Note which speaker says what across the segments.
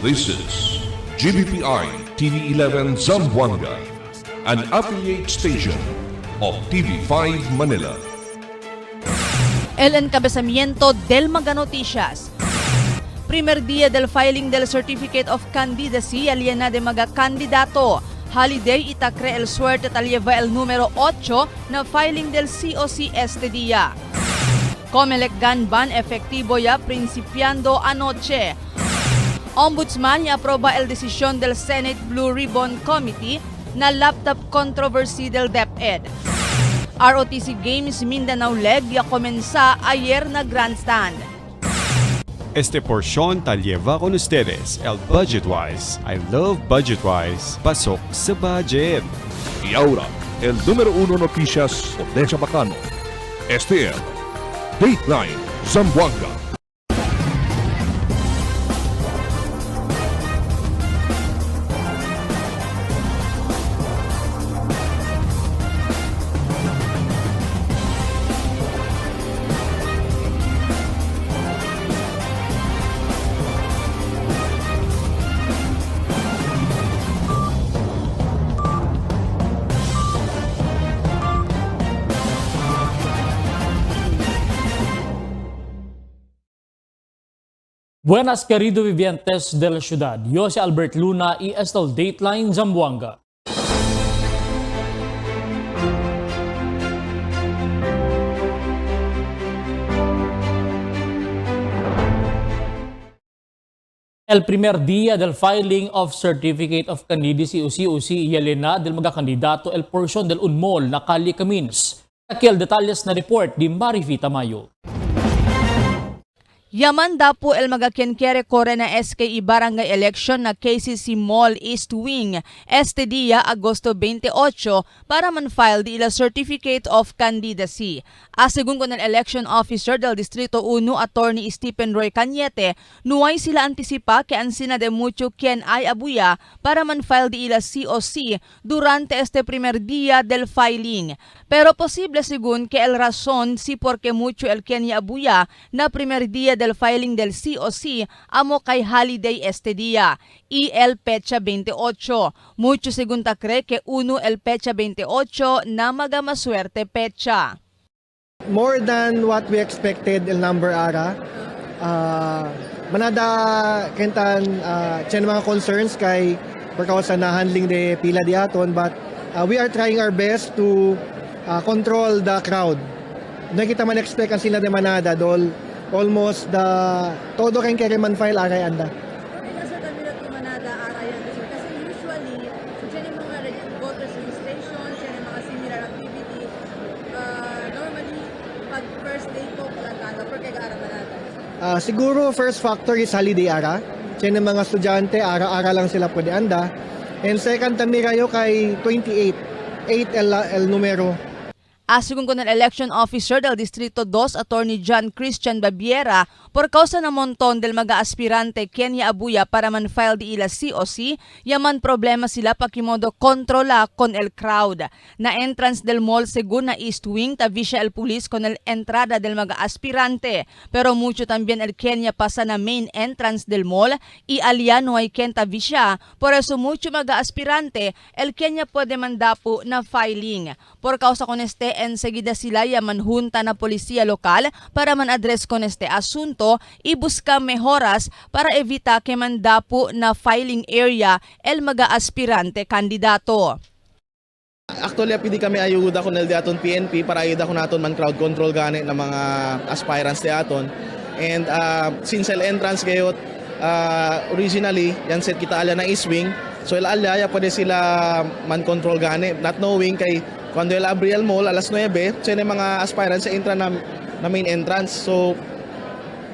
Speaker 1: This is GBPI TV11 Zamboanga, an affiliate station of TV5 Manila.
Speaker 2: El encabezamiento del Mega Noticias. Primer día del filing del Certificate of Candidacy, aliena de mga kandidato. Holiday itacre el suerte talieva el número 8 na filing del COC este día. Comelec Ganban efectivo ya principiando anoche. Ombudsman ya aproba el decisión del Senate Blue Ribbon Committee na laptop controversy del DepEd. ROTC Games Mindanao Leg ya comenza ayer na grandstand.
Speaker 3: Este porción tal lleva con ustedes el Budgetwise. I love Budgetwise. Pasok sa budget.
Speaker 1: Y ahora, el número 1 noticias o de Chabacano. Este es Dateline Zamboanga.
Speaker 4: Buenas querido vivientes de la ciudad, yo soy Albert Luna y este es el Dateline Zamboanga. El primer día del filing of Certificate of Candidacy o COC yelena del mga kandidato el portion del unmol na Cali Camins. Aquí el detalles na report di Marifi Tamayo.
Speaker 2: Yaman dapo el magakienquiere kore na SKI Barangay Election na KCC Mall East Wing este día Agosto 28 para man-file di ila Certificate of Candidacy. Asegun ko ng Election Officer del Distrito 1 Attorney Stephen Roy Cañete, nuway sila antisipa que ansina de mucho quien ay abuya para man-file di ila COC durante este primer día del filing. Pero posible según que el razón si porque mucho el quien abuya na primer día del filing del COC amo kay holiday este día y el pecha 28. Mucho según ta cree que uno el pecha 28 na magamaswerte pecha.
Speaker 5: More than what we expected el number ara. Manada kentan chen mga concerns kay pagkausa na handling de pila di aton, but we are trying our best to control the crowd. Nakita man expect ang sila de manada dol almost the todo kay kay man file aray anda.
Speaker 6: Kasi kami na manada arayan kasi usually diyan yung mga voters registration, diyan yung mga similar activity. Normally pag first day ko plantado per kay ara manada.
Speaker 5: Siguro first factor is holiday ara. Diyan yung mga estudyante ara-ara lang sila pwede anda. And second tamirayo kay 28 el numero.
Speaker 2: Asegun ko ng Election Officer del Distrito 2 Attorney John Christian Babiera, por causa ng monton del mga aspirante Kenya abuya para man-file di ila COC, yaman problema sila pakimodo kontrola con el crowd. Na entrance del mall según na East Wing, tavisya el police con el entrada del mga aspirante. Pero mucho también el Kenya pasa na main entrance del mall y aliano ay ken tavisya. Por eso mucho mga aspirante, el Kenya pwede mandapo na filing. Por causa con este enseguida sila yaman junta na polisiya lokal para man-address con este asunto y busca mejoras para evita que mandapo na filing area el mga aspirante kandidato.
Speaker 7: Actually, pwede kami ayuda ko nel aton PNP para ayuda ko naton man crowd control gani ng mga aspirants aton. And since el entrance gayot originally yan set kita ala na iswing, so el alaya pwede sila man control gani not knowing kay cuando el abri el mall alas 9, sila mga aspirants sa entra na main entrance. So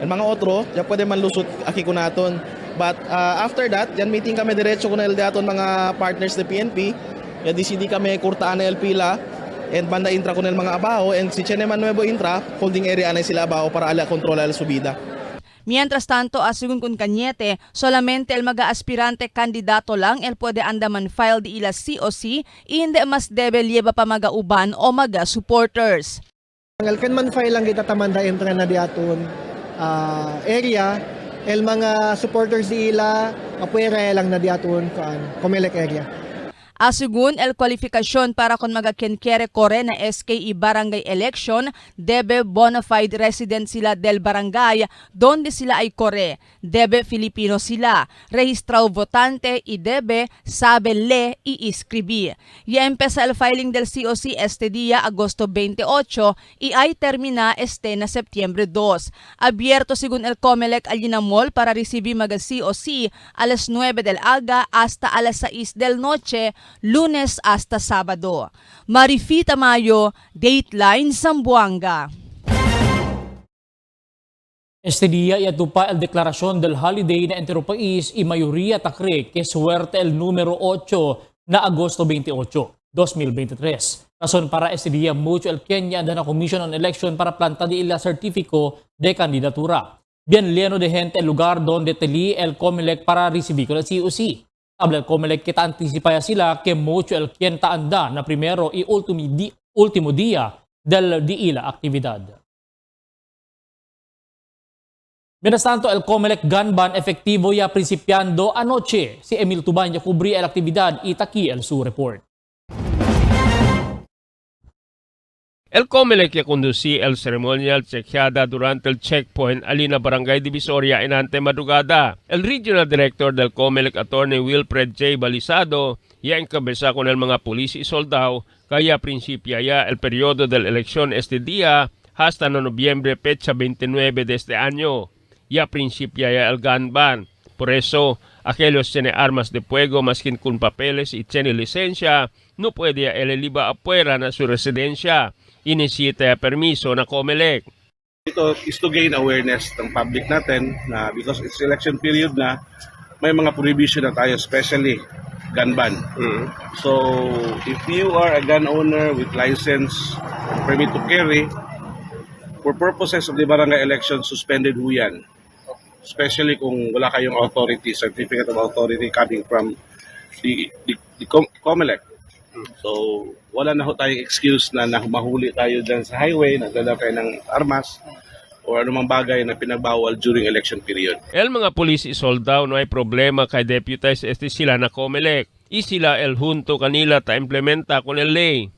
Speaker 7: el mga otro ya pwede man lusot aki ko naton. But after that, yan meeting kami diretso ko na el aton mga partners de PNP. Ya DCD kami kurtaan na el pila and banda intra ko nel mga abaho and si Cheneman Nuevo intra holding area na sila abaho para ala kontrola el subida.
Speaker 2: Mientras tanto, asegun kun Cañete, solamente el mga aspirante kandidato lang el pwede andaman file di ila COC y hindi mas debe lieba pa mga uban o mga supporters.
Speaker 5: Ang kan man file lang kita tamanda entra na di aton area el mga supporters di ila apuera lang na diaton kan Comelec area.
Speaker 2: Asugun el kwalifikasyon para kung magakenkere kore na SKE barangay election, debe bona fide resident sila del barangay donde sila ay kore, debe Filipino sila, rehistrado votante y debe sabe le y escribir. Ya empeza el filing del COC este día, agosto 28, y ay termina este na Septiembre 2. Abierto según el Comelec al Linamol para recibir maga COC alas 9 del aga hasta alas 6 del noche, Lunes hasta Sabado. Marifita Mayo, Dateline Zamboanga.
Speaker 4: Este día yatupa el declaración del holiday na entero país y mayoría takre que suerte el número 8 na agosto 28, 2023. Razón para este día mucho el Kenya anda na Commission on Election para plantar de la certifico de candidatura. Bien lleno de gente el lugar donde teli el Comelec para recibir con el COC. Habla el Comelec que anticipaya sila que mucho el quien taanda na primero y último día del diila actividad. Mientras tanto, el Comelec gun ban efectivo ya principiando anoche. Si Emil Tuban ya cubría la actividad y aquí el su report.
Speaker 8: El Comelec ya conducí el ceremonial chequeada durante el checkpoint alina Barangay Divisoria en ante madrugada. El Regional Director del Comelec, Attorney Wilfred J. Balizado, ya encabeza con el mga pulis y soldado, kaya principia ya el periodo de la elección este día hasta no noviembre fecha 29 de este año. Ya principia ya el gun ban. Por eso, aquellos tiene armas de fuego maskin con papeles y tiene licencia, no puede eleliba afuera na su residencia. Inisita permiso na Comelec.
Speaker 9: Ito is to gain awareness ng public natin na because it's election period na, may mga prohibition na tayo, especially gun ban. So, if you are a gun owner with license, permit to carry, for purposes of the barangay election, suspended ho yan. Especially kung wala kayong authority, certificate of authority coming from the Comelec. So, wala na ho tayong excuse na mahuli tayo dyan sa highway, nagdala kayo ng armas, o anumang bagay na pinagbawal during election period.
Speaker 8: El mga pulis y soldado no hay problema kay deputize este sila na Comelec. Y sila el junto kanila ta implementa con el ley.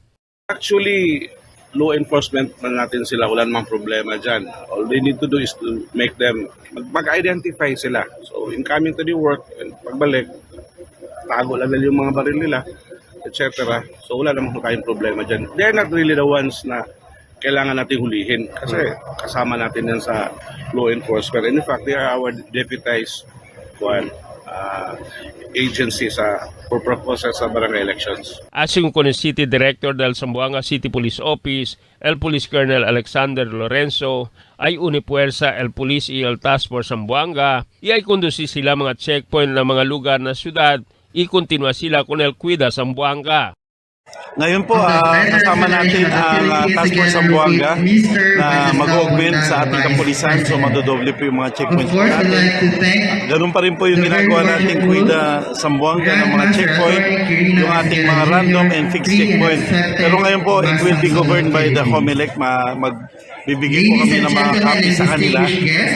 Speaker 9: Actually, law enforcement man natin sila, wala namang problema dyan. All they need to do is to make them, mag-identify sila. So, in coming to the work, and pagbalik, tago lang yung mga baril nila, etc. So wala namang kayong problema dyan. They're not really the ones na kailangan natin hulihin kasi kasama natin yan sa law enforcement. And in fact, they are our deputized agencies for purposes sa barangay elections.
Speaker 8: Asin con el City Director del Zamboanga City Police Office, el Police Colonel Alexander Lorenzo, ay unipuersa el Police y el Task Force Zamboanga y ay conduci sila mga checkpoint ng mga lugar na syudad y continua sila con el Cuida Zamboanga.
Speaker 10: Ngayon po, kasama natin ang Task Force Zamboanga na mag-augment sa ating kapulisan. So, madodoble po yung mga checkpoints po natin. Ganun pa rin po yung ginagawa natin Cuida Zamboanga ng mga checkpoint, yung ating mga random and fixed checkpoint. Pero ngayon po, it will be governed by the Comelec. Bibigyan po kami ng mga copy sa kanila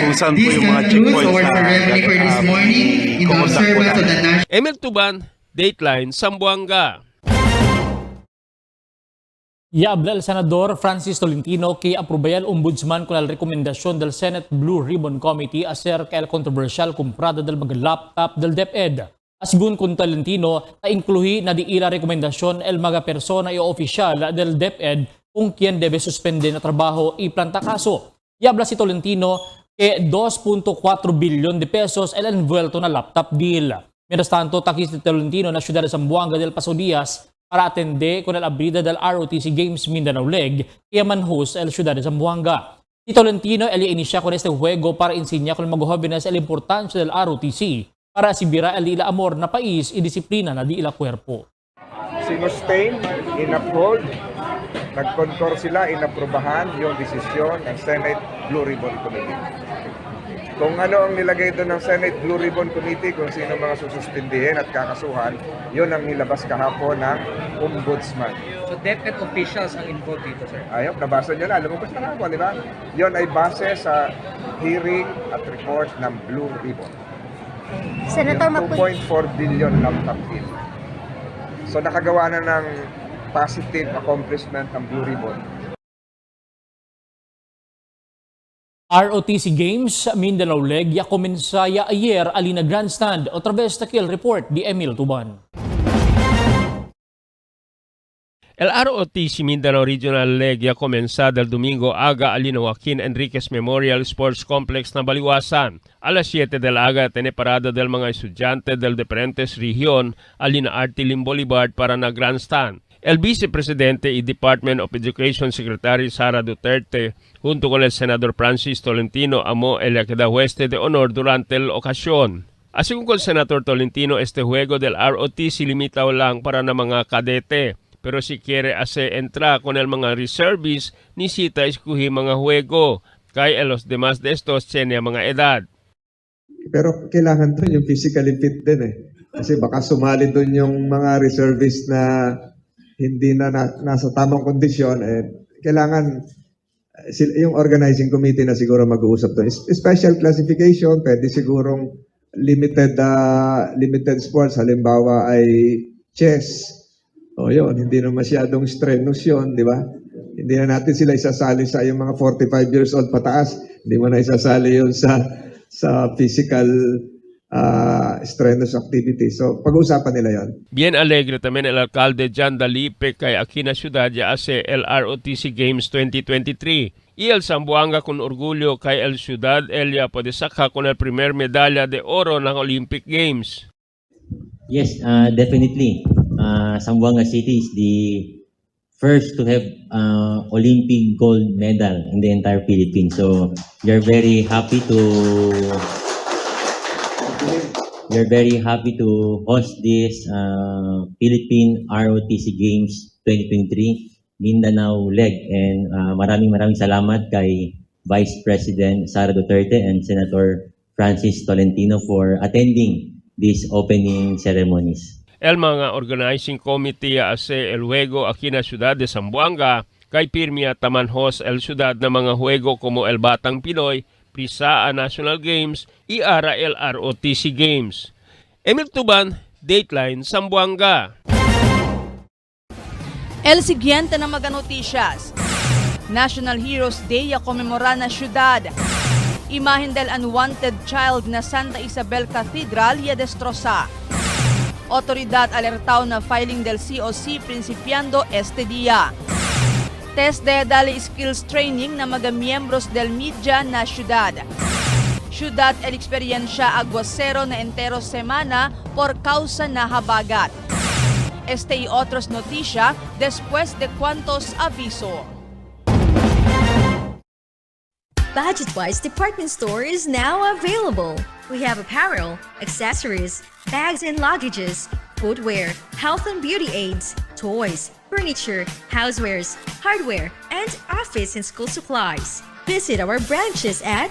Speaker 10: kung saan po yung mga checkpoints na kumontak po natin.
Speaker 8: Emil Tuban, Dateline Zamboanga.
Speaker 4: Habla el senador Francis Tolentino que aprobaya el ombudsman con la recomendación del Senate Blue Ribbon Committee acerca del controversial comprada del mga laptop del DepEd. Asigun con Tolentino, na incluhi na di ila rekomendasyon el mga persona o opisyal del DepEd kung quien debe suspende na trabajo y planta kaso. Habla si Tolentino que 2.4 billion de pesos el envuelto na laptop deal. Mientras tanto, takis de Tolentino na Ciudad de Zamboanga del Paso Diaz para atender con el abrida del ROTC Games Mindanao League que man-host el Ciudad de Zamboanga. Si Tolentino inicia con este juego para enseñar con mga jóvenes el importancia del ROTC para asibira el ila amor na país y disiplina na di ila cuerpo.
Speaker 11: Sinustain, in-uphold, nag-concur sila, inaprubahan yung desisyon ng Senate Blue Ribbon Committee. Kung ano ang nilagay doon ng Senate Blue Ribbon Committee, kung sino mga susustindihin at kakasuhan, yun ang nilabas kahapon ng Ombudsman.
Speaker 12: o DepEd officials ang involved dito, sir?
Speaker 11: Ayun, nabasa nyo na. Lumabas na nga po, di ba? Yun ay base sa hearing at report ng Blue Ribbon.
Speaker 6: Senator
Speaker 11: Yung 2.4 billion laptop bill. So nakagawa na ng positive accomplishment ng Blue Ribbon.
Speaker 4: ROTC Games Mindanao Leg ya comenzaya ayer alina grandstand. Otra vez takil report di Emil Tuban.
Speaker 8: El ROTC Mindanao Regional League ya comenzada el domingo aga alina Joaquin Enriquez Memorial Sports Complex na Baliwasan. Alas 7 del aga tiene parada del mga estudyante del diferentes región alina Artilim Boulevard para na grandstand. El vicepresidente y Department of Education Secretary Sara Duterte junto con el senador Francis Tolentino amo el hueste de honor durante la ocasión. Así con el senador Tolentino, este juego del ROTC limitado lang para na mga kadete. Pero si quiere hacer entrar con el mga reservists, necesita escoger mga juego. Kaya los demás de estos tiene mga edad.
Speaker 13: Pero kailangan doon yung physically fit din eh. Kasi baka sumali doon yung mga reservists na hindi na nasa tamang kondisyon. Kailangan yung organizing committee na siguro mag-uusap doon. Special classification, pwede sigurong limited sports. Halimbawa ay chess. O yun, hindi na masyadong strenuous yun, di ba? Hindi na natin sila isasali sa yung mga 45 years old pataas. Hindi mo na isasali yun sa physical strenuous activity. So, pag-uusapan nila yon.
Speaker 8: Bien alegre también el alcalde Jan Dalipe kay aquí na ciudad ya hace el ROTC Games 2023. Y el Zamboanga con orgullo kay el ciudad Elia puede sacar con el primer medalla de oro ng Olympic Games.
Speaker 14: Yes, definitely. Zamboanga City is the first to have Olympic gold medal in the entire Philippines. So we are very happy to host this Philippine ROTC Games 2023 Mindanao leg, and maraming salamat kay Vice President Sara Duterte and Senator Francis Tolentino for attending these opening ceremonies.
Speaker 8: El mga organizing committee hace el juego aquí na ciudad de Zamboanga kay pirmia tamanhos el ciudad na mga juego como el Batang Pinoy, Prisa National Games y ara el ROTC Games. Emil Tuban, Dateline, Zamboanga.
Speaker 2: El siguiente na mga noticias. National Heroes Day ya komemora na syudad. Imahen del unwanted child na Santa Isabel Cathedral ya destroza. Otoridad alertao na filing del COC principiando este día. Test de dali skills training na mga miyembros del media na syudad. Syudad el experiencia aguacero na entero semana por causa na habagat. Este y otros noticia después de cuantos aviso.
Speaker 15: Budget-Wise Department Store is now available. We have apparel, accessories, bags and luggages, footwear, health and beauty aids, toys, furniture, housewares, hardware, and office and school supplies. Visit our branches at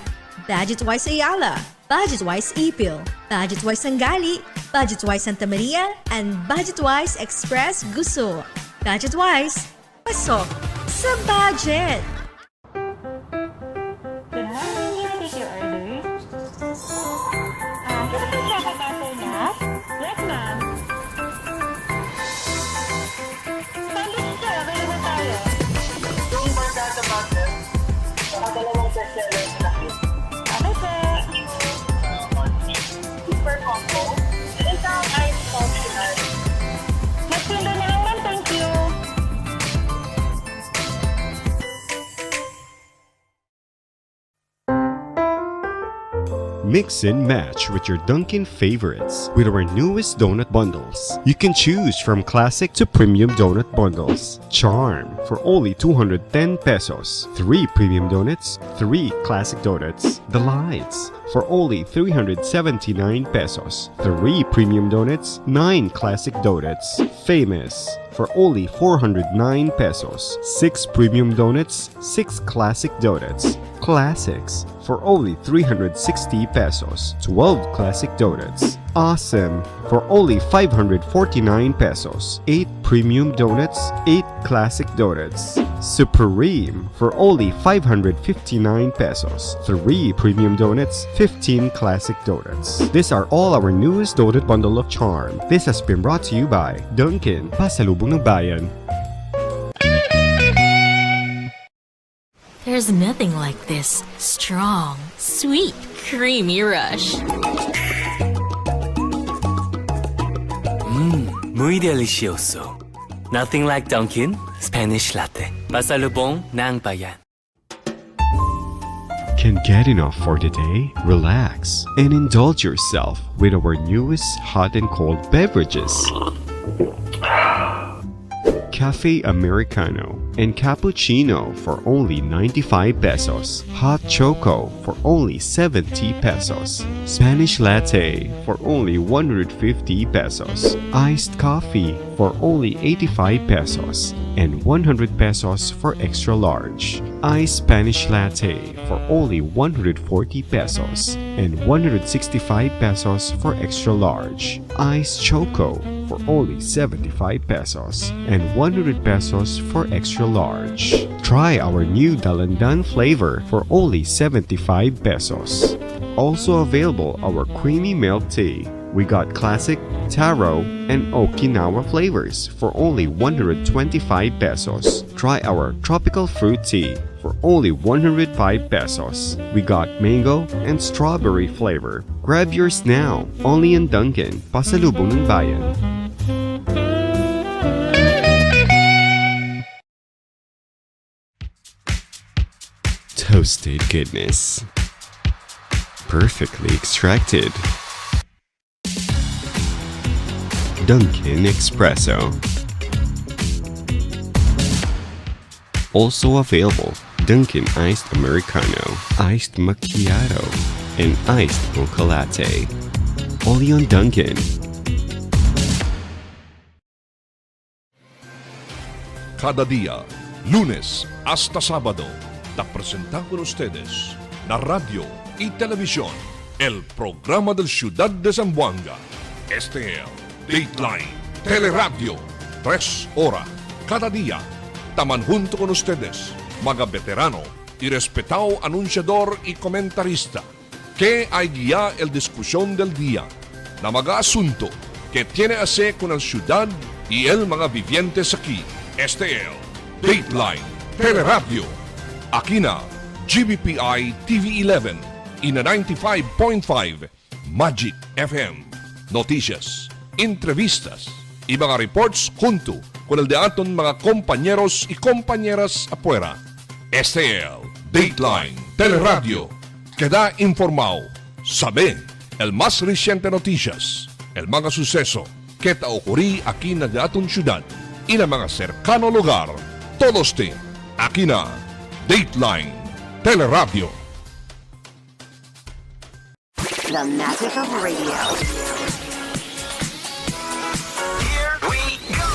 Speaker 15: Budget-Wise Ayala, Budget-Wise Ipil, Budget-Wise Sangali, Budget-Wise Santa Maria, and Budget-Wise Express Guso. Budget-Wise, pasok sa budget!
Speaker 3: Mix and match with your Dunkin' favorites with our newest donut bundles. You can choose from classic to premium donut bundles. Charm for only 210 pesos. 3 premium donuts, 3 classic donuts. The Lights for only 379 pesos. 3 premium donuts, 9 classic donuts. Famous for only 409 pesos. 6 premium donuts, 6 classic donuts. Classics for only 360 pesos. 12 classic donuts. Awesome for only 549 pesos. 8 premium donuts, 8 classic donuts. Supreme for only 559 pesos. 3 premium donuts, 15 classic donuts. These are all our newest donut bundle of charm. This has been brought to you by Dunkin', Pasalubong ng Bayan.
Speaker 16: There's nothing like this strong, sweet, creamy rush.
Speaker 17: Muy delicioso. Nothing like Dunkin' Spanish Latte. Pasalubong ng Bayan.
Speaker 3: Can't get enough for the day? Relax and indulge yourself with our newest hot and cold beverages. Cafe Americano and Cappuccino for only 95 pesos. Hot Choco for only 70 pesos. Spanish Latte for only 150 pesos. Iced Coffee for only 85 pesos. And 100 pesos for extra large. Iced Spanish Latte for only 140 pesos. And 165 pesos for extra large. Iced Choco for only 75 pesos. And 100 pesos for extra large. Try our new Dalandan flavor for only 75 pesos. Also available our creamy milk tea. We got classic, taro, and Okinawa flavors for only 125 pesos. Try our tropical fruit tea for only 105 pesos. We got mango and strawberry flavor. Grab yours now, only in Dunkin', Pasalubong ng Bayan. Toasted goodness. Perfectly extracted. Dunkin' Espresso. Also available, Dunkin' Iced Americano, Iced Macchiato, and Iced Mocha Latte. Only on Dunkin'.
Speaker 1: Cada día, lunes hasta sábado, te presentan con ustedes la radio y televisión, el programa del Ciudad de Zamboanga. Este es Dateline Teleradio, 3 horas cada día. Taman junto con ustedes, mga veterano y respetado anunciador y comentarista, que hay guía el discusión del día, na mga asunto que tiene a hacer con la ciudad y el mga vivientes aquí. Este es Dateline Teleradio. Aquí na GBPI TV11 y na 95.5 Magic FM. Noticias, entrevistas y mga reports junto con el de aton mga compañeros y compañeras afuera. Este es Dateline Teleradio. Queda informado, sabe el más reciente noticias, el mga suceso que te ocurrí aquí na de aton ciudad y na mga cercano lugar. Todos te aquí na Dateline Teleradio.
Speaker 18: The magic of radio.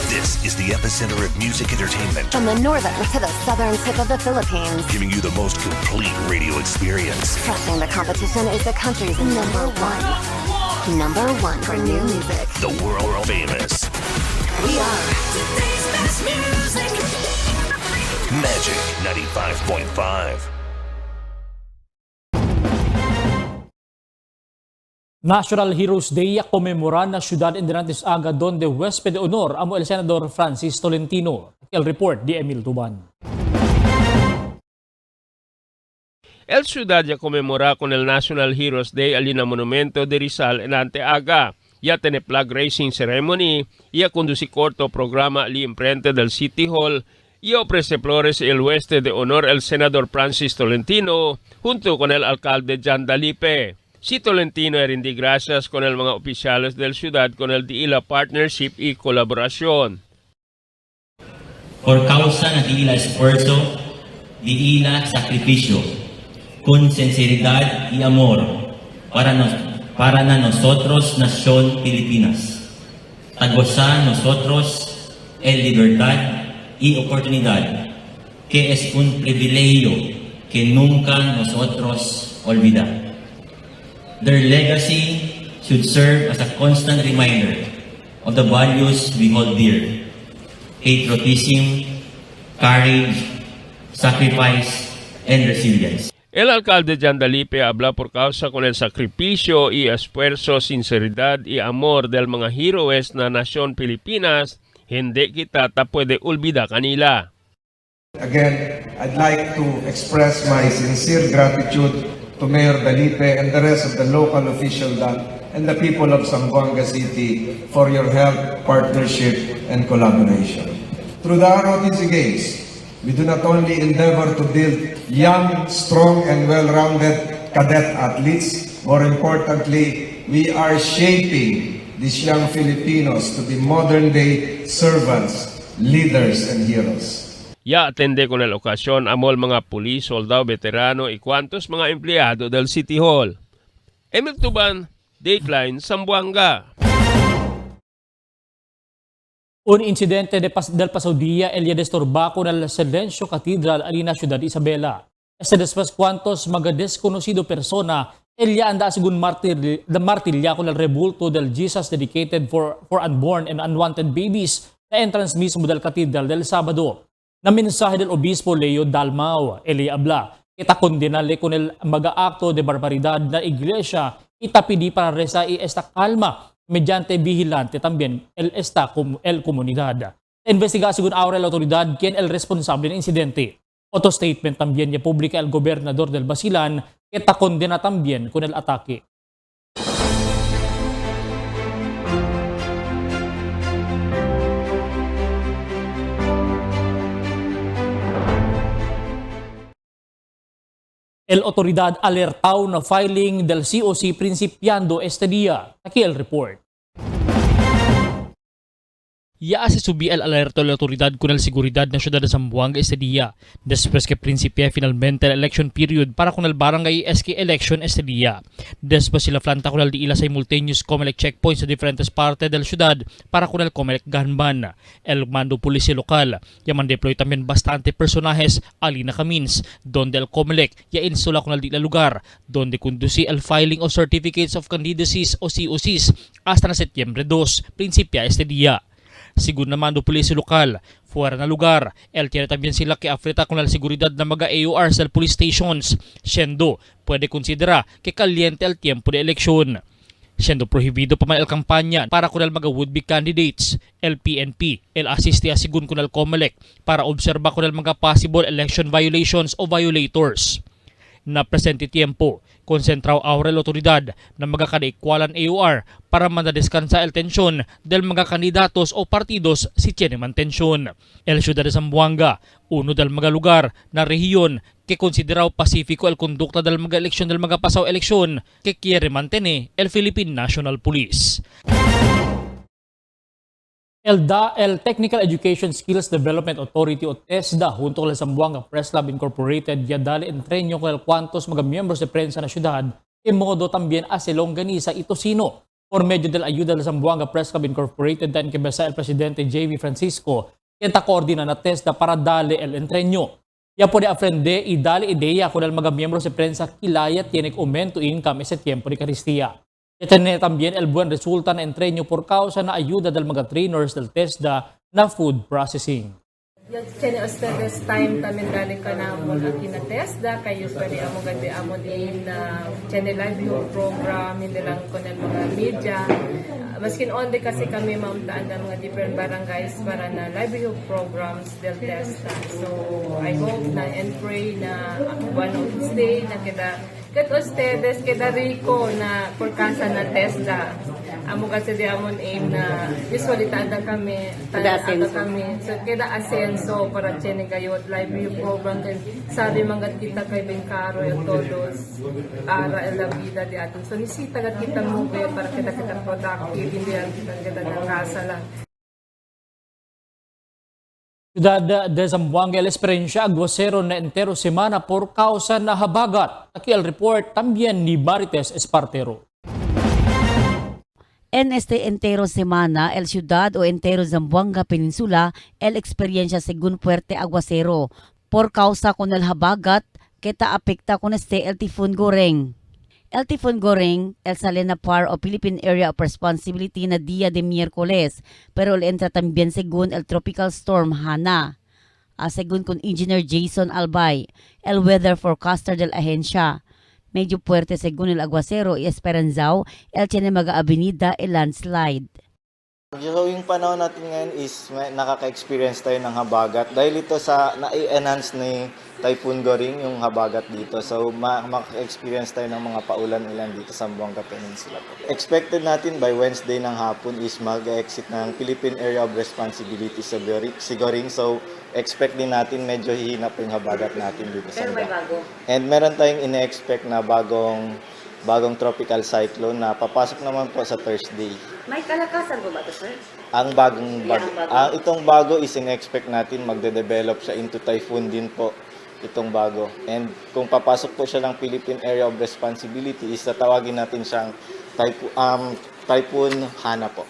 Speaker 19: This is the epicenter of music entertainment.
Speaker 18: From the northern to the southern tip of the Philippines.
Speaker 19: Giving you the most complete radio experience.
Speaker 18: Crushing the competition is the country's number one. Number one for new music.
Speaker 19: The world famous.
Speaker 18: We are today's best music.
Speaker 19: Magic 95.5.
Speaker 4: National Heroes Day komemora na Ciudad Indrantes Aga donde huésped de honor amo el Senador Francis Tolentino. El report di Emil Tuban.
Speaker 8: El Ciudad ya conmemora con el National Heroes Day alina monumento de Rizal en Anteaga. Ya tiene flag raising ceremony, ya conduce corto programa al imprente del City Hall y ofrece flores el huésped de honor el Senador Francis Tolentino junto con el alcalde Jan Dalipe. Si Tolentino rindi gracias con el mga opisyales del ciudad con el DILA partnership y colaboración.
Speaker 14: Por causa ng DILA esfuerzo, DILA sakripisyo, con sinceridad y amor para na nosotros, Nación Pilipinas. Tagosa nosotros el libertad y oportunidad, que es un privilegio que nunca nosotros olvidar. Their legacy should serve as a constant reminder of the values we hold dear: patriotism, courage, sacrifice, and resilience.
Speaker 8: El alcalde Jan Dalipe habla por causa con el sacrificio y esfuerzo, sinceridad y amor del mga heroes na nasyon Pilipinas, hindi kita pwede olvida kanila.
Speaker 11: Again, I'd like to express my sincere gratitude to Mayor Dalipe and the rest of the local officialdom and the people of Zamboanga City for your help, partnership, and collaboration. Through the ROTC Games, we do not only endeavor to build young, strong, and well-rounded cadet athletes, more importantly, we are shaping these young Filipinos to be modern-day servants, leaders, and heroes.
Speaker 8: Ya atende con la ocasión amol mga pulis, soldado, veterano y cuantos mga empleyado del City Hall. Emil Tuban, Dateline, Zamboanga.
Speaker 4: Un incidente del pasado día el día destorbaco del Silencio Cathedral alina Ciudad Isabela. Después cuantos mga desconocido persona el día anda según martilya con el rebulto del Jesus dedicated for unborn and unwanted babies na entrance mismo del Cathedral del Sabado. Na mensahe del Obispo Leo Dalmau, Eli habla, kita condenale con el mag-acto de barbaridad na iglesia itapidi para reza y esta calma mediante vigilante también el comunidad. Investiga según ahora la autoridad quien el responsable del incidente. Otro statement también ya publica el gobernador del Basilan que ta condena también con el ataque. El autoridad alertao na filing del COC principiando este día. Aquí el report. Ya se subí el alerta de la autoridad con el seguridad na ciudad de Zamboanga este día, después que principia finalmente el election period para con el barangay SK election este día. Después sila planta con el diila simultaneous COMELEC checkpoints sa diferentes partes del ciudad para con el COMELEC Ganban. El mando policía local ya man-deploy también bastante personajes alina Camins, donde el COMELEC ya instala con el diila lugar, donde conduce el filing of certificates of candidacies o COCs hasta na Setyembre 2, principia este día. Según naman do pulisya lokal, fuera na lugar, el tiene también sila que afreta con la seguridad na mga AORs del police stations, siendo puede considera que caliente el tiempo de eleksyon. Siendo prohibido pa man el kampanya para con el mga would-be candidates, el PNP, el asiste asigun con el COMELEC para obserba con el mga possible election violations o violators. Na presente tiempo, konsentraw ahora la autoridad na mga kadaikwalan AOR para mandadeskansa el tensyon del mga kandidatos o partidos si tiene man tensyon. El Ciudad de Zamboanga, uno del mga lugar na rehiyon que konsideraw pasifiko el kondukta del mga eleksyon del mga pasaw eleksyon que quiere mantener el Philippine National Police. El Technical Education Skills Development Authority o TESDA junto con el Zamboanga Press Club Incorporated ya dali entrenyo con el cuantos mga miembros de prensa na syudad en modo también a se longaniza ito sino. Por medio del ayuda del Zamboanga Press Club Incorporated na encabeza el presidente JV Francisco quien ta coordina na TESDA para dali el entrenyo. Ya puede aprender y dali ideya con el mga miembros de prensa kilaya tiene aumento income ese tiempo de Eucaristía. Tiene también el buen resulta na entrenyo por causa na ayuda del mga trainers del TESDA na food processing.
Speaker 6: Tiene ustedes time también galing ka na mo aquí na TESDA, kayo usually amo gandi amo din na tiene livelihood program, hindi lang ko ng mga media. Maskin only kasi kami mauntaan ng mga different barangays para na livelihood programs del TESDA. So I hope na and pray na one of these days na kat ustedes queda rico na por casa na TESDA. Amo kasi di amon aim na usually tada kami, so queda asenso para tiene kayo livelihood program kay sabi mga kita kay Bencaro y todos para en la vida de atin. So nisita kat kita mo para kita productive, hindi kita ng casa lang.
Speaker 4: Ciudad de Zamboanga el experiencia aguacero na entero semana por causa na habagat. Aquí el report también ni Marites Espartero.
Speaker 20: En este entero semana, el ciudad o entero Zamboanga Peninsula el experiencia según fuerte aguacero por causa con el habagat kita apekta ko na el Tifon Goreng. El Tifon Goreng, el sale na par o Philippine Area of Responsibility na dia de Miyerkules, pero le entra también según el tropical storm Hana. Según con Engineer Jason Albay, el weather forecaster del ahensya. Medyo puwerte según el aguacero y Esperanzao, el tiene mag-avenida el landslide.
Speaker 21: So yung panahon natin ngayon is nakaka-experience tayo ng habagat dahil ito sa na-enhance ni Typhoon Goring yung habagat dito. So makaka-experience tayo ng mga paulan-ulan dito sa Zamboanga Peninsula. Expected natin by Wednesday ng hapon is mag-exit ng Philippine Area of Responsibility sa Goring. So expect din natin medyo hihina po yung habagat natin dito sa Zamboanga. And meron tayong ine-expect na bagong tropical cyclone na papasok naman po sa Thursday.
Speaker 22: May kalakasan po ba ito, sir?
Speaker 21: Itong bago is in-expect natin magde-develop siya into typhoon din po itong bago. And kung papasok po siya ng Philippine Area of Responsibility, is tatawagin natin siyang Typhoon Hana po.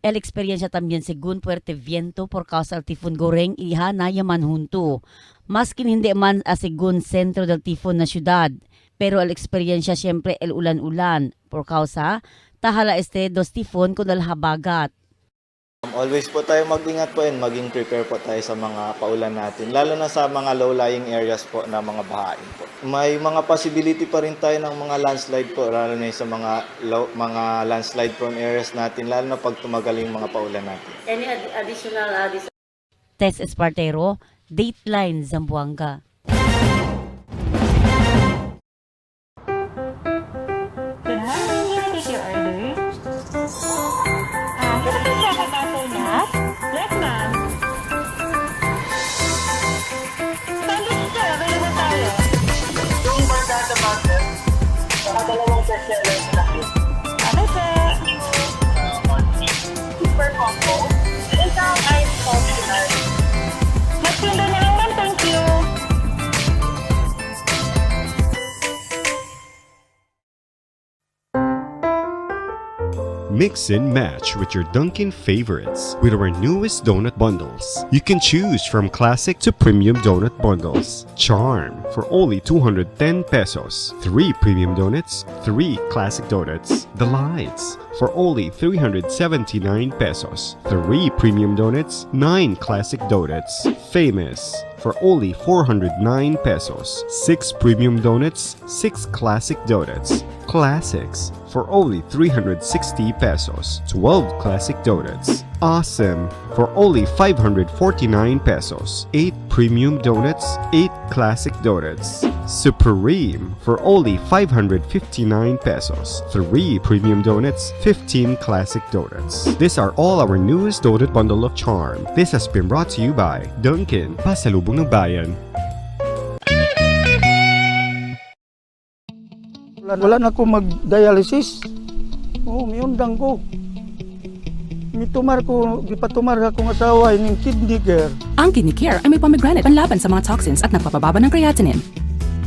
Speaker 20: El experiencia también según fuerte viento por causa del Tifon Goreng y Hana yaman junto. Maskin hindi man según sentro del tifon na syudad. Pero el experiencia siyempre el ulan-ulan por causa tahala dos tifon kun el habagat.
Speaker 21: Always po tayo mag-ingat po and maging prepare po tayo sa mga paulan natin. Lalo na sa mga low-lying areas po na mga bahain po. May mga possibility pa rin tayo ng mga landslide po, lalo na sa mga landslide prone areas natin, lalo na pag tumagal yung mga paulan natin.
Speaker 22: Any additional
Speaker 20: Tess Espartero, Dateline Zamboanga.
Speaker 22: Super combo. Isang ice coffee. Magtinda na lang, thank you.
Speaker 3: Mix and match with your Dunkin' favorites with our newest donut bundles. You can choose from classic to premium donut bundles. Charm for only 210 pesos. 3 premium donuts, 3 classic donuts. Delights for only 379 pesos. 3 premium donuts, 9 classic donuts. Famous for only 409 pesos. 6 premium donuts, 6 classic donuts. Classics for only 360 pesos. 12 classic donuts. Awesome for only 549 pesos. 8 premium donuts, 8 classic donuts. Supreme for only 559 pesos. 3 premium donuts, 15 classic donuts. These are all our newest donut bundle of charm. This has been brought to you by Dunkin', Pasalubong ng Bayan.
Speaker 23: Wala na ako mag-dialysis. Miundang ko. Gipatumar akong asawa ng kidney care.
Speaker 24: Ang kidney care ay may pomegranate panlaban sa mga toxins at nagpapababa ng creatinine.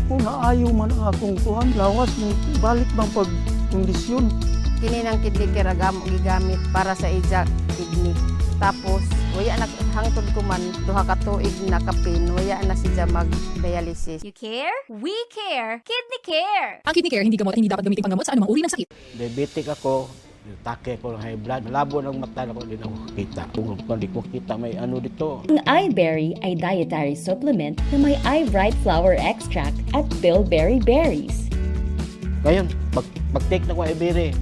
Speaker 23: Naayo man ang akong kuhan, lawas ng balik bang pagkondisyon.
Speaker 25: Kini ng kidney care gigamit para sa ija kidney. Tapos, waya na hangtod ko man, duha ka tuig na kapin, waya na siya mag-dialysis.
Speaker 15: You care? We care! Kidney Care!
Speaker 24: Ang kidney care hindi gamot, hindi dapat gamitin panggamot sa anumang uri ng sakit.
Speaker 26: Diabetic ako, take ko ng high blood, malabo ng mata na ko, hindi na ko kita. Kung hindi ko kita, may ano dito.
Speaker 27: Ang iBerry ay dietary supplement na may iBright flower extract at bilberry berries.
Speaker 26: Ngayon, pag-take na ko iBerry,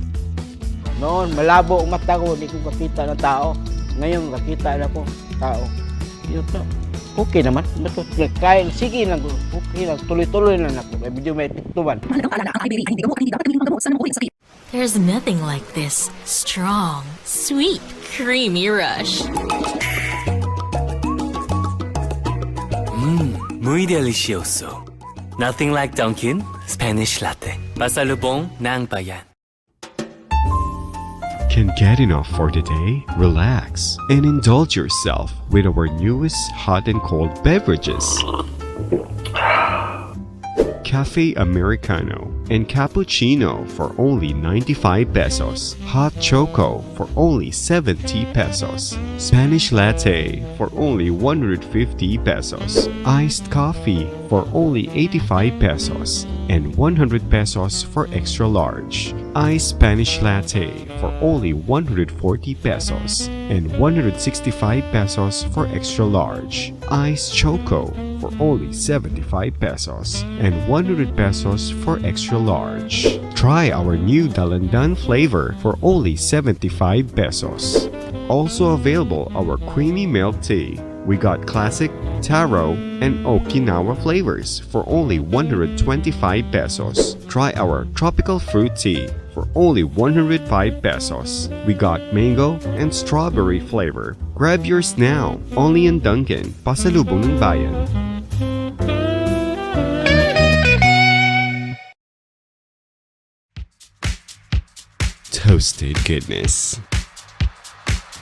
Speaker 26: noon, malabo ang mata ko, hindi ko kakita ng tao. Ngayon, nakita na ko, tao. Yun to. Okay naman. Kaya, sige lang. Okay lang. Tuloy-tuloy lang ako. May video may tuktuban.
Speaker 16: There's nothing like this strong, sweet, creamy rush.
Speaker 17: Muy delicioso. Nothing like Dunkin' Spanish Latte. Pasalubong ng Bayan.
Speaker 3: Can't get enough for today? Relax and indulge yourself with our newest hot and cold beverages. Cafe Americano and Cappuccino for only 95 pesos. Hot Choco for only 70 pesos. Spanish Latte for only 150 pesos. Iced Coffee for only 85 pesos. And 100 pesos for extra large. Iced Spanish Latte for only 140 pesos. And 165 pesos for extra large. Iced Choco for only 75 pesos and 100 pesos for extra large. Try our new Dalandan flavor for only 75 pesos. Also available our creamy milk tea. We got classic, taro, and Okinawa flavors for only 125 pesos. Try our tropical fruit tea for only 105 pesos. We got mango and strawberry flavor. Grab yours now, only in Dunkin', Pasalubong ng Bayan. Toasted goodness.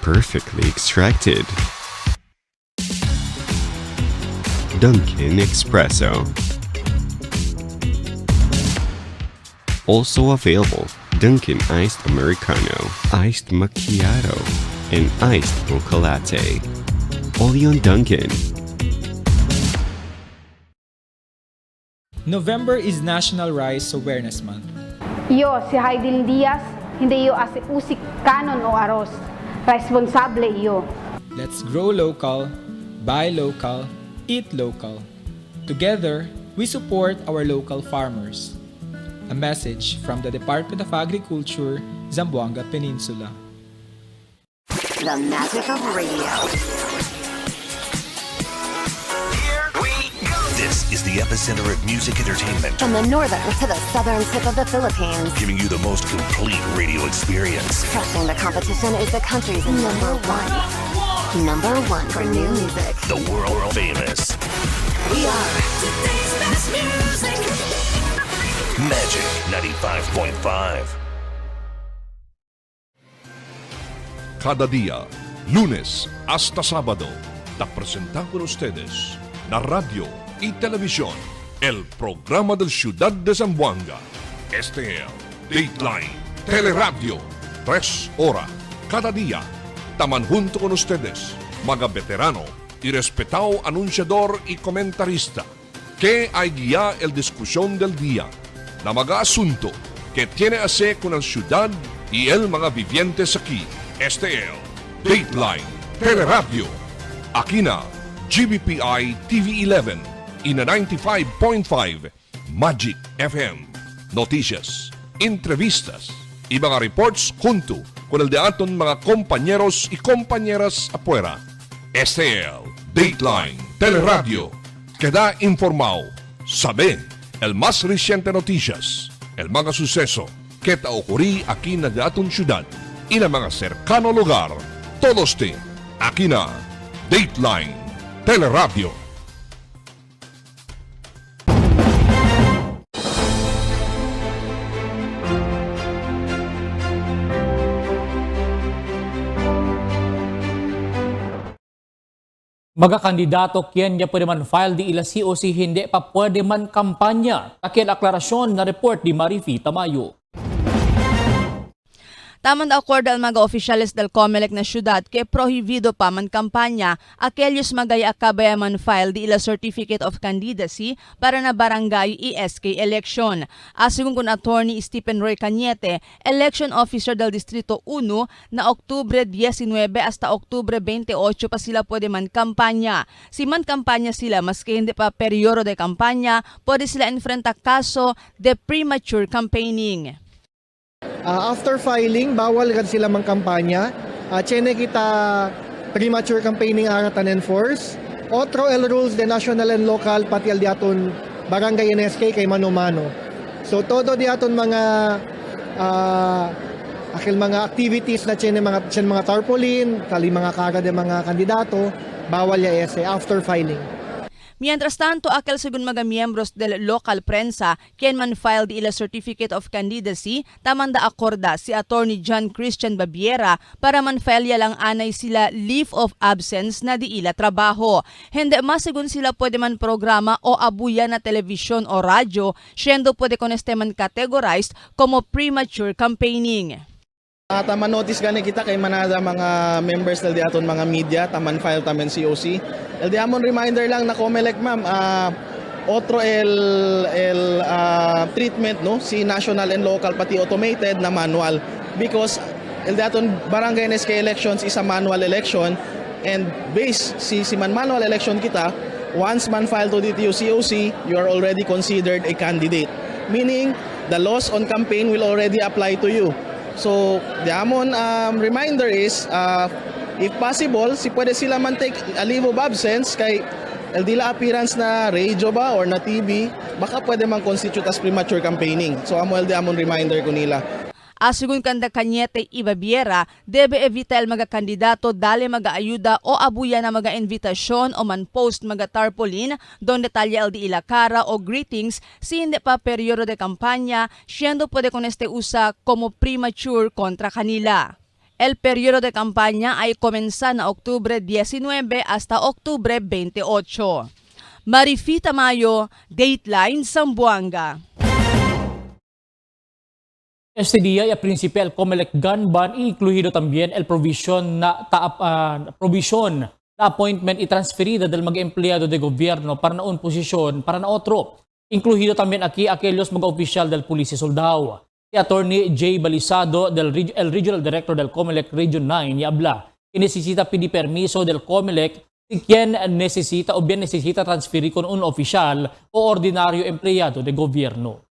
Speaker 3: Perfectly extracted. Dunkin' Espresso. Also available, Dunkin' Iced Americano, Iced Macchiato, and Iced Mocha Latte. Only on Dunkin'.
Speaker 2: November is National Rice Awareness Month.
Speaker 5: Yo, si Haydin Diaz, hindi yo as usik kanon o aros. Responsable yo.
Speaker 2: Let's grow local, buy local, eat local. Together, we support our local farmers. A message from the Department of Agriculture, Zamboanga Peninsula.
Speaker 18: The magic of radio.
Speaker 19: This is the epicenter of music entertainment.
Speaker 18: From the northern to the southern tip of the Philippines.
Speaker 19: Giving you the most complete radio experience.
Speaker 18: Crushing the competition is the country's number one. Number one for new music.
Speaker 19: The world famous.
Speaker 18: We are today's best music.
Speaker 19: Magic 95.5.
Speaker 1: Cada día, lunes hasta sábado, te presentamos con ustedes la radio y televisión, el programa del Ciudad de Zamboanga. Este es Dateline Teleradio, 3 horas cada día. Taman junto con ustedes, mga veterano y respetado anunciador y comentarista, que hay guía el discusión del día, na mga asunto que tiene a hacer con la ciudad y el mga vivientes aquí. Este es Dateline Teleradio. Aquí na GBPI TV11 y na 95.5 Magic FM. Noticias, entrevistas y mga reports junto con el de aton mga compañeros y compañeras afuera. Este es Dateline Teleradio. Queda informado, sabe el más reciente noticias, el mga suceso que te ocurrí aquí na de aton ciudad y na mga cercano lugar. Todos te aquí na Dateline Teleradio.
Speaker 4: Mga kandidato kiyan niya pwede man file di ila COC hindi pa pwede man kampanya. Takil aklarasyon na report di Marifi Tamayo.
Speaker 7: Taman de acordo al mga oficiales del COMELEC na syudad que prohibido pa man kampanya aquellos magaya akabaya man file di ila Certificate of Candidacy para na barangay ESK election. Asigong kun attorney Stephen Roy Cañete, election officer del Distrito 1, na Oktubre 19 hasta Oktubre 28 pa sila pwede man kampanya. Si man kampanya sila maski hindi pa periodo de kampanya, pwede sila enfrenta kaso de premature campaigning.
Speaker 9: After filing, bawal gan sila mang kampanya. Chene kita premature campaigning aratan enforce. Otro el rules de national and local pati al diaton barangay NSK kay mano-mano. So todo diaton mga akil mga activities na chene mga tarpaulin, kali mga kaga de mga kandidato, bawal ya ese after filing.
Speaker 7: Mientras tanto, aquel según mga miembros del local prensa, quien man filed ila certificate of candidacy, tamanda akorda si Attorney John Christian Babiera para man file lang anay sila leave of absence na di ila trabaho. Hindi masigun sila pwede man programa o abuya na telebisyon o radyo, siyendo pwede koneste man categorized como premature campaigning.
Speaker 6: Taman notice gani kita kay manada mga members del diaton mga media taman file tamen COC. El diamond reminder lang na Comelec ma'am, otro treatment no si national and local pati automated na manual because el diaton barangay NSK elections is a manual election and base si manual election kita once man file to DTO COC you are already considered a candidate, meaning the laws on campaign will already apply to you. So, the amon reminder is, if possible, si pwede sila man take a leave of absence kay dila appearance na radio ba or na TV, baka pwede man constitute as premature campaigning. So, the amon reminder ko nila.
Speaker 7: Asigun kanda Cañete y Babiera, debe evita el mga kandidato dali mga ayuda o abuya na mga invitasyon o man post mga tarpaulin don detalye el di ilakara o greetings si hindi pa periodo de kampanya, siendo pwede con este usa como premature kontra kanila. El periodo de kampanya ay komensa na Oktubre 19 hasta Oktubre 28. Marifita Mayo, Dateline Zamboanga.
Speaker 4: Este día y a principio el Comelec gun ban incluido también el provisión na appointment y transferida del mga empleyado de gobierno para na un posisyon para na otro. Incluido también aquí aquellos mga opisyal del Pulis y Soldado. Si Attorney J. Balisado, el Regional Director del Comelec Region 9, y habla que necesita pedir permiso del Comelec si quien necesita o bien necesita transferir con un oficial o ordinario empleado de gobierno.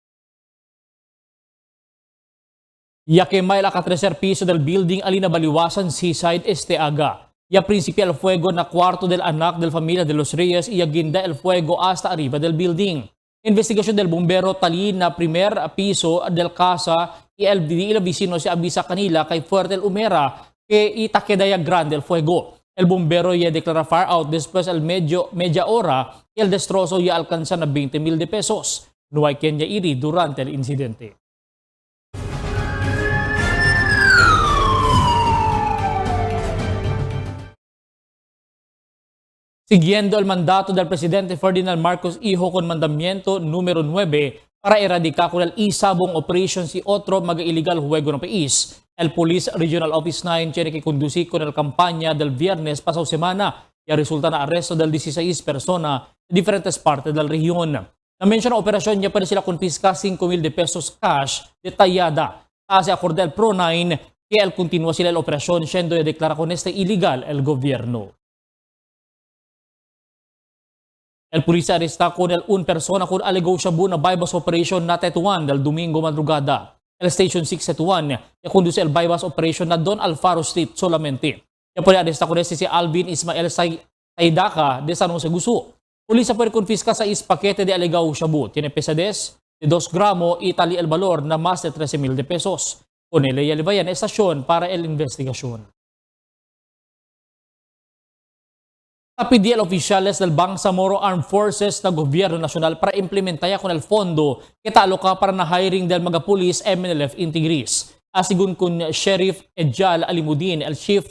Speaker 4: Ya que may la tercer piso del building alina Baliwasan Seaside Esteaga. Ya principia el fuego na cuarto del anak del familia de los Reyes y guinda el fuego hasta arriba del building. Investigación del bombero tali na primer piso del casa y el vecino se avisa kanila kay fuerte el umera que itaquedaya grande el fuego. El bombero ya declara fire out después el media hora y el destrozo ya alcanza na 20,000 de pesos. No hay quien ya iri durante el incidente. Siguiendo el mandato del presidente Ferdinand Marcos Hijo con mandamiento número 9 para eradicar con el isabong operation si otro mag-illegal juego ng país, el Police Regional Office 9 tiene que conducir con el campaña del viernes pasado semana y resulta na arresto del 16 persona de diferentes partes del región. Na-mention na operasyon niya para sila confisca 5,000 de pesos cash detallada. Kasi acorde el Pro 9 que el continúa sila la operasyon siendo de declara con este ilegal el gobierno. El pulis arresta con el un persona con alegó shabu na bypass operation na Tetuan del Domingo madrugada. El Station 6 Tetuan ya conduce el bypass operation na Don Alfaro Street solamente. Ya puede arresta con si Alvin Ismael Saidaka de San Jose Gusu. Pulis puede confisca 6 paquete de alegao shabu. Tiene pesades de 2 gramos y tali el valor na más de 13,000 de pesos. Con él ya levayan estasyon para el investigasyon. Pidi el oficiales del Bangsamoro Armed Forces na Gobyerno Nacional para implementaya con el fondo que aloka para na hiring del mga pulis MNLF integris. Asigun kun Sheriff Ejal Alimudin, el Chief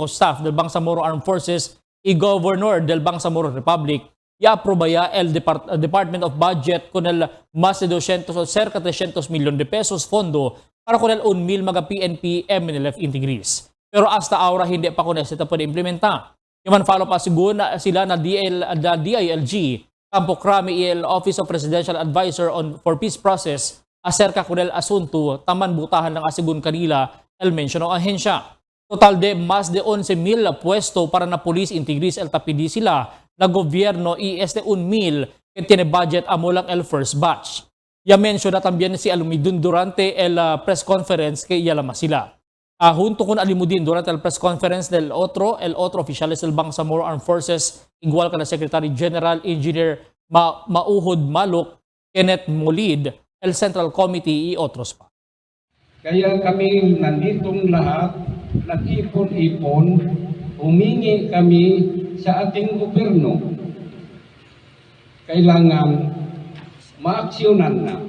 Speaker 4: of Staff del Bangsamoro Armed Forces y Governor del Bangsamoro Republic, ya aprobaya el Department of Budget con el más de 200 o cerca 300 milyon de pesos fondo para con el 1,000 mga PNP MNLF integris. Pero hasta ahora hindi pa con ito pwede implementa. Yaman follow pa sigun sila na DILG, Campo Crame y el Office of Presidential Advisor for Peace Process acerca con el asunto taman butahan ng asigun kanila el mention ng ahensya. Total de más de 11,000 puesto para na police integris el tapidi sila na gobyerno y 1,000 que tiene budget amo lang el first batch. Ya mention na también si Alumidun durante el press conference que iyalama sila. Junto con Alimudin durante el press conference el otro oficiales del Bangsamoro Armed Forces, igual que la Secretary General Engineer Mauhod Maluk, Kenneth Molid, el Central Committee y otros pa.
Speaker 8: Kaya kami nanditong lahat, nag-ipon-ipon, humingi kami sa ating gobyerno kailangan maaksyonan na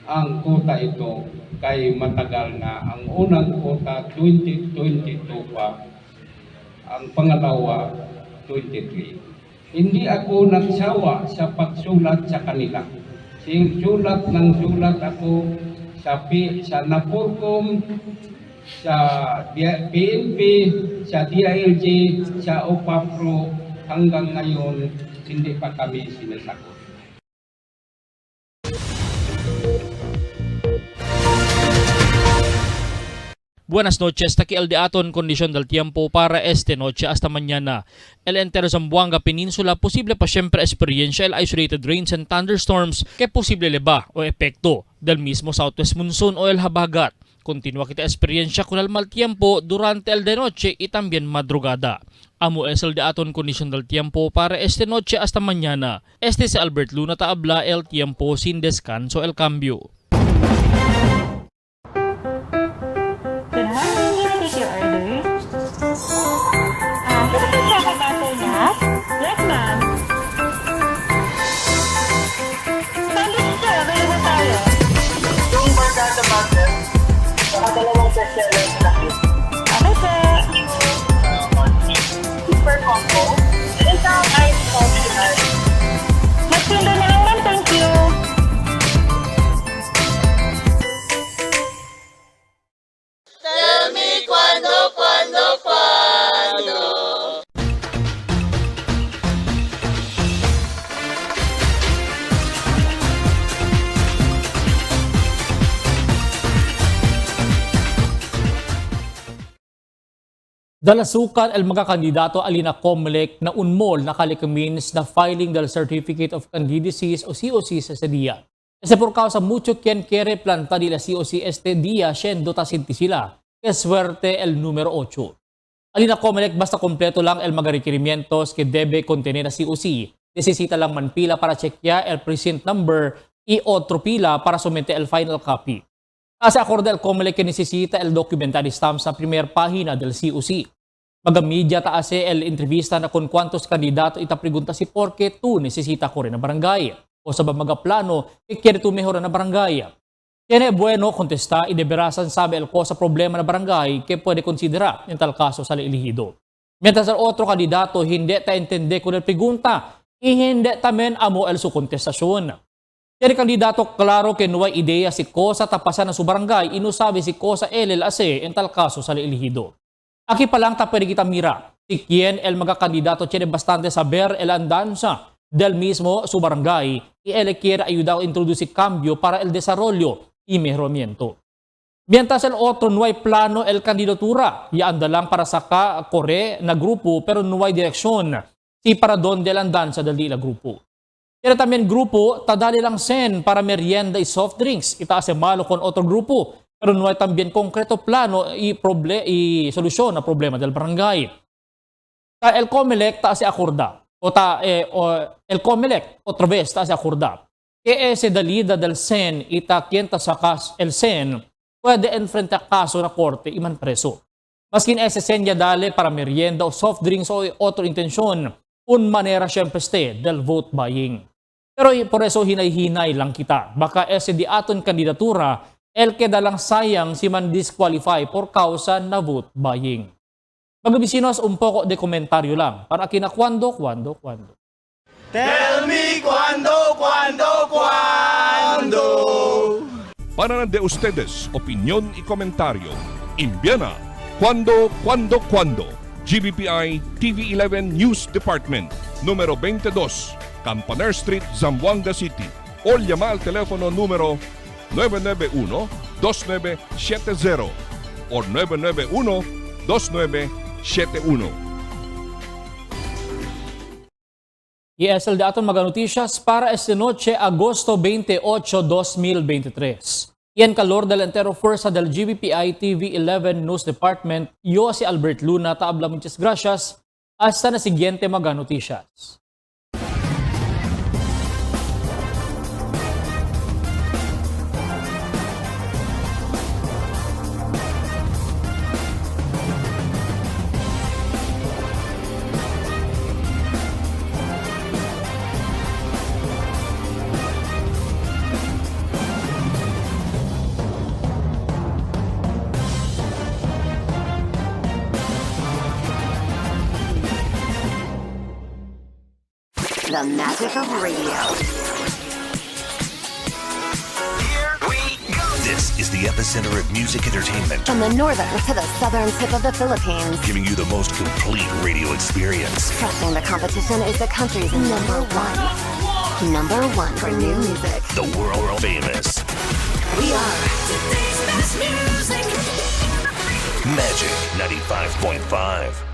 Speaker 8: ang kota ito kay matagal na. Ang unang kota 2022 pa, ang pangalawa 23. Hindi ako nagsawa sa pagsulat sa kanila. Sulat ng sulat ako sa Napurcom, sa PNP, sa DILG, sa OPAPRO, hanggang ngayon hindi pa kami sinasagot.
Speaker 4: Buenas noches, takialde aton kondisyon del tiempo para este noche hasta mañana. El entero Zamboanga Peninsula, posible pa siyempre experiencia el isolated rains and thunderstorms que posible leba o epekto del mismo southwest monsoon o el habagat. Continúa kita experiencia con el mal tiempo durante el de noche y también madrugada. Amo es el de aton kondisyon del tiempo para este noche hasta mañana. Este es Albert Luna taabla el tiempo sin descanso el cambio.
Speaker 22: Yes, ma'am. Sandwich sir, available tayo. Yung barkada butter, saka dalawang bestseller na hit. Okay, sir. Super combo. Isang ice coffee sugar. Magsindo na lang, ma'am. Thank you.
Speaker 10: Tell me cuando.
Speaker 4: Dalasukan el mga kandidato alina COMELEC na unmol na kalikamins na filing del Certificate of Candidacies o COC sa dia. Kasi por causa mucho quien quiere planta de la COC este día siendo tasinti sila. Que suerte el número 8. Alina COMELEC basta kompleto lang el mga requerimientos que debe contener la COC. Necesita lang man pila para chequear el present number y otro pila para someter el final copy. Kasi acorde el COMELEC que necesita el documentary stamp sa primer página del COC. Magamidya taase el entrevista na kung cuantos kandidato itapregunta si porque tu necesita ko rin na barangay. O sa magaplano, quiere tu mejor na barangay. Tiene bueno contesta y deberasan sabe el cosa problema na barangay que puede considerar en tal caso sa elegido. Mientras el otro kandidato hindi ta entende con el pregunta y hindi tamen amo el su contestasyon. Tiene kandidato klaro que no hay idea si cosa tapasan na su barangay y no sabe si cosa él hace en tal caso sa elegido. Aquí pa lang pwede kita mira si quien el mga kandidato tiene bastante saber el andanza del mismo su barangay y él quiere ayudar a introducir cambio para el desarrollo y mejoramiento. Mientras el otro no hay plano el candidatura, ya anda lang para saka kore na grupo pero no hay direksyon si para donde el andanza del dila grupo. Pero también grupo, tadali lang sen para merienda y soft drinks. Itaase malo con otro grupo. Pero no hay también concreto plano y solusyon na problema del barangay. El COMELEC taase acorda. El COMELEC otra vez taase acorda. Que ese dalida del SEN ita quien tasakas el SEN puede enfrentar caso na korte iman preso. Maskin ese SEN ya dale para merienda o soft drinks o otro intensyon. Un manera siyempre del vote buying. Pero por eso hinay-hinay lang kita. Baka ese di aton kandidatura, el que dalang sayang si man disqualify por causa na vote buying. Magabisinos un poco de komentaryo lang. Para kina cuando.
Speaker 10: Tell me cuando.
Speaker 1: Para de ustedes, opinión y comentario. Envíana cuando. GBPI TV11 News Department, número 22, Campaner Street, Zamboanga City. O llama al teléfono número 991-2970 o 991-2971.
Speaker 4: Y es el de aton mga noticias para esta noche, agosto 28, 2023. Y en calor del entero fuerza del GBPI TV11 News Department, yo si Albert Luna, taabla muchas gracias. Hasta na siguiente mga noticias.
Speaker 18: the magic of radio.
Speaker 19: This is the epicenter of music entertainment,
Speaker 18: From the northern to the southern tip of the Philippines,
Speaker 19: giving you the most complete radio experience.
Speaker 18: crushing the competition is the country's number one. Number one for new music.
Speaker 19: The world famous
Speaker 18: We are
Speaker 19: Magic 95.5.